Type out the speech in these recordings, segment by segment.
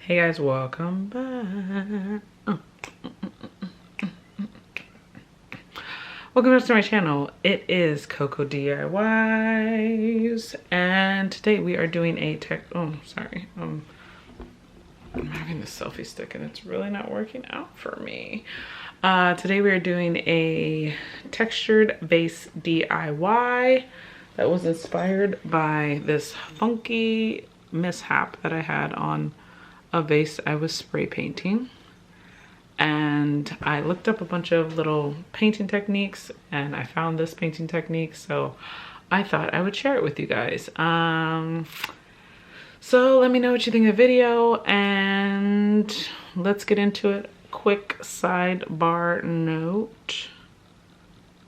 Hey guys, welcome back. Welcome back to my channel. It is Coco DIYs, and today we are doing a I'm having this selfie stick and it's really not working out for me. Today we are doing a textured vase DIY that was inspired by this funky mishap that I had on a vase I was spray painting. And I looked up a bunch of little painting techniques and I found this painting technique, so I thought I would share it with you guys. So let me know what you think of the video and let's get into it. Quick sidebar note.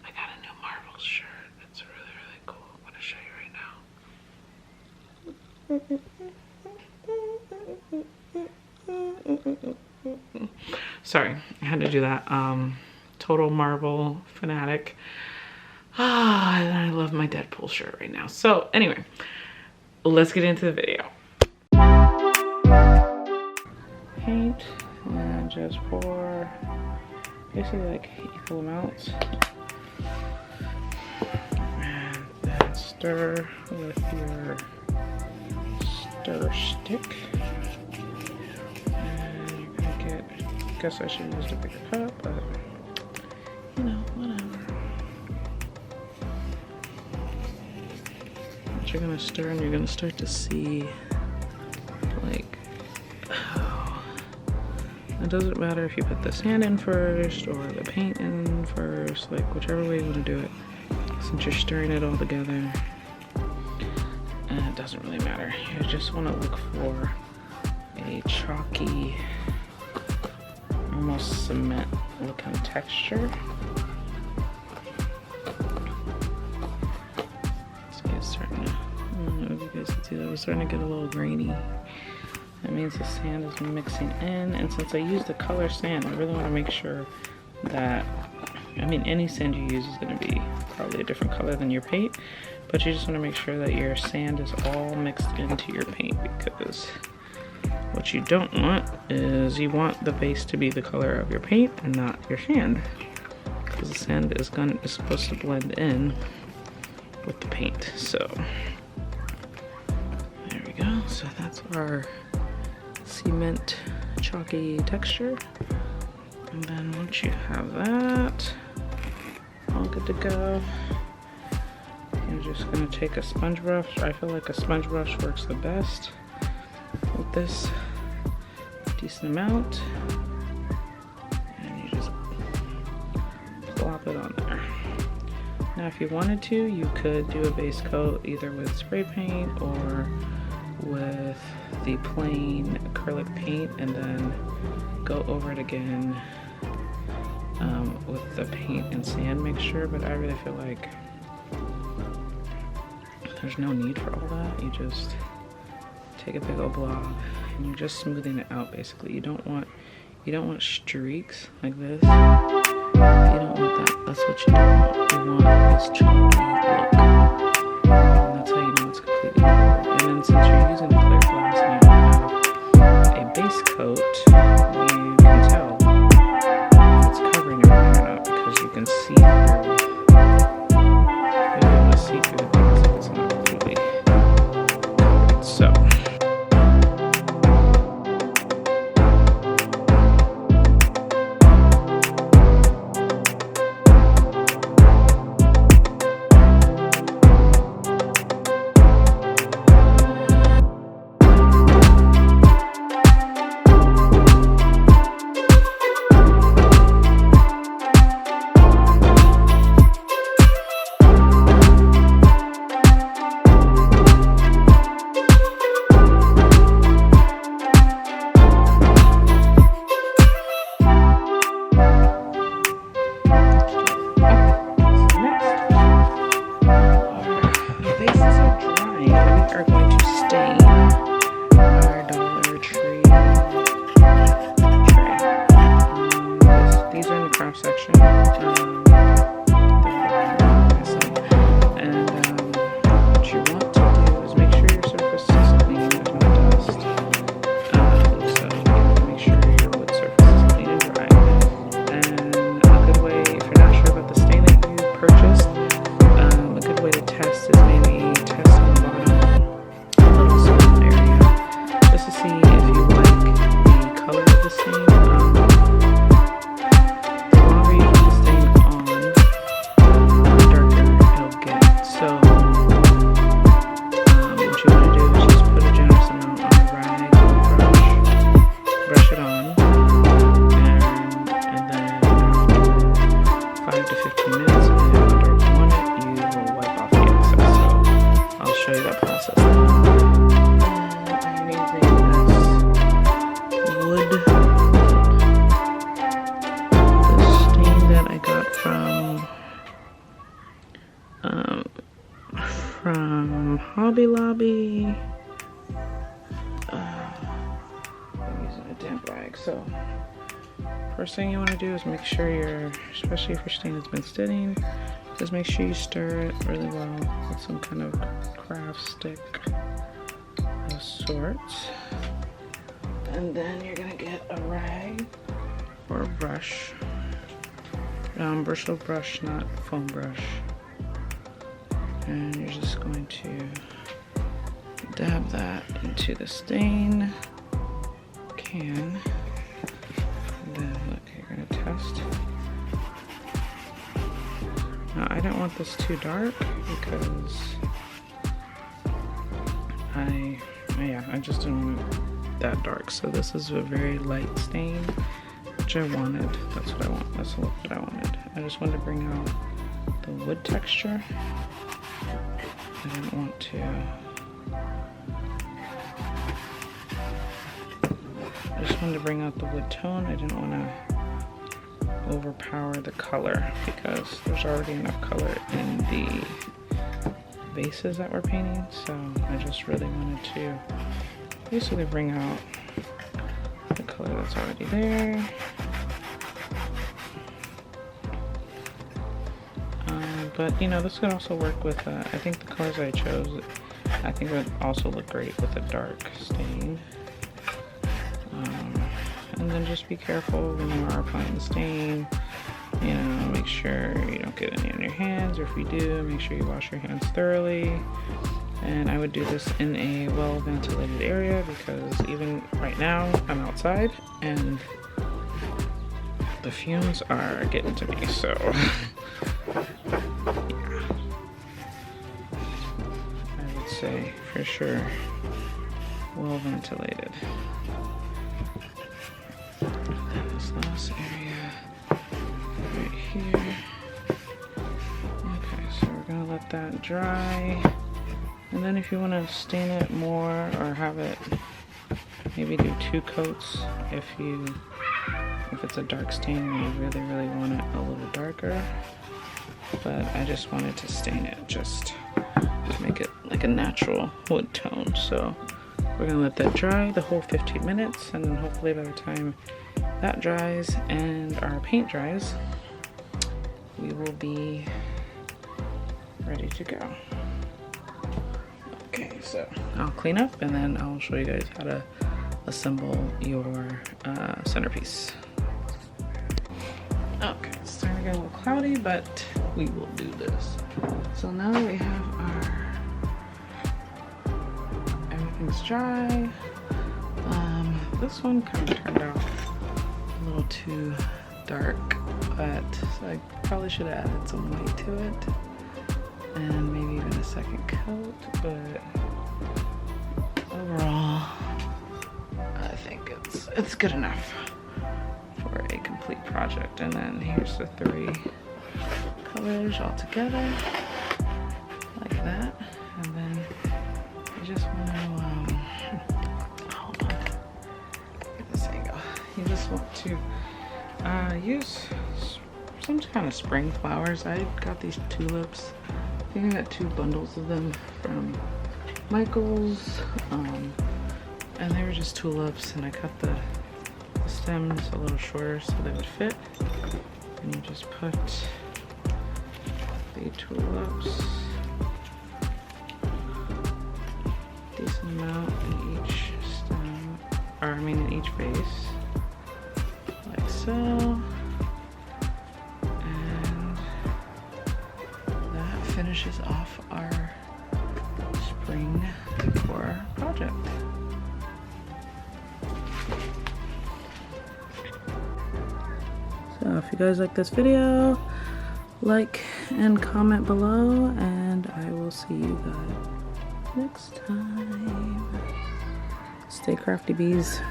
I got a new Marvel shirt. It's really, really cool. I'm gonna show you right now. Sorry, I had to do that. Total Marvel fanatic. And I love my Deadpool shirt right now. So anyway, let's get into the video. Paint and just pour basically like equal amounts. And then stir with your stir stick. I guess I should use a bigger cup, but you know, whatever. But you're gonna stir and you're gonna start to see, like, oh, it doesn't matter if you put the sand in first or the paint in first, like whichever way you want to do it. Since you're stirring it all together, and it doesn't really matter. You just want to look for a chalky, almost cement looking texture. See, it's starting to, I don't know if you guys can see that, it's starting to get a little grainy. That means the sand is mixing in, and since I use the color sand, I really want to make sure that, I mean, any sand you use is going to be probably a different color than your paint, but you just want to make sure that your sand is all mixed into your paint, because what you don't want is you want the base to be the color of your paint and not your sand, because the sand is supposed to blend in with the paint. So there we go. So that's our cement chalky texture. And then once you have that all good to go, you're just gonna take a sponge brush. I feel like a sponge brush works the best with this decent amount, and you just plop it on there. Now if you wanted to, you could do a base coat either with spray paint or with the plain acrylic paint and then go over it again with the paint and sand mixture, but I really feel like there's no need for all that. You just take a big old blob and you're just smoothing it out. Basically, you don't want streaks like this. You don't want that. That's what you don't want. You want this chalky look, and that's how you know it's completely covered. And then since you're using a clear glass and you don't have a base coat, you can tell if it's covering everything or not, because you can see through. You'll be able to see through the glass if it's not completely covered. So. a damp rag. So first thing you want to do is make sure especially if your stain has been sitting, just make sure you stir it really well with some kind of craft stick of sorts. And then you're gonna get a rag or a brush. Bristle brush, not foam brush. And you're just going to dab that into the stain can. And then look, you're gonna test. Now I don't want this too dark because I just didn't want it that dark. So this is a very light stain, which I wanted. That's what I want. That's the look that I wanted. I just wanted to bring out the wood texture. I didn't want to. I just wanted to bring out the wood tone. I didn't want to overpower the color because there's already enough color in the vases that we're painting. So I just really wanted to basically bring out the color that's already there. But you know, this could also work with, I think the colors I chose, I think would also look great with a dark stain. And then just be careful when you are applying the stain. You know, make sure you don't get any on your hands, or if you do, make sure you wash your hands thoroughly. And I would do this in a well-ventilated area because even right now I'm outside and the fumes are getting to me, so yeah. I would say for sure well-ventilated. And this last area right here. Okay, so we're gonna let that dry. And then if you want to stain it more or have it, maybe do 2 coats if it's a dark stain and you really, really want it a little darker. But I just wanted to stain it just to make it like a natural wood tone. So we're going to let that dry the whole 15 minutes, and then hopefully by the time that dries and our paint dries, we will be ready to go. Okay, so I'll clean up and then I'll show you guys how to assemble your centerpiece. Okay, it's starting to get a little cloudy, but we will do this. So now that we have everything's dry. This one kind of turned out a little too dark, but I probably should have added some white to it. And maybe even a second coat, but overall, I think it's good enough for a complete project. And then here's the 3 colors all together, like that. And then you just want to, hold on, get this angle. You just want to use some kind of spring flowers. I got these tulips. I think I got 2 bundles of them from Michael's, and they were just tulips, and I cut the stems a little shorter so they would fit. And you just put the tulips, decent amount in each stem, or I mean in each vase, like so. Finishes off our spring decor project. So if you guys like this video, like and comment below, and I will see you guys next time. Stay crafty, bees.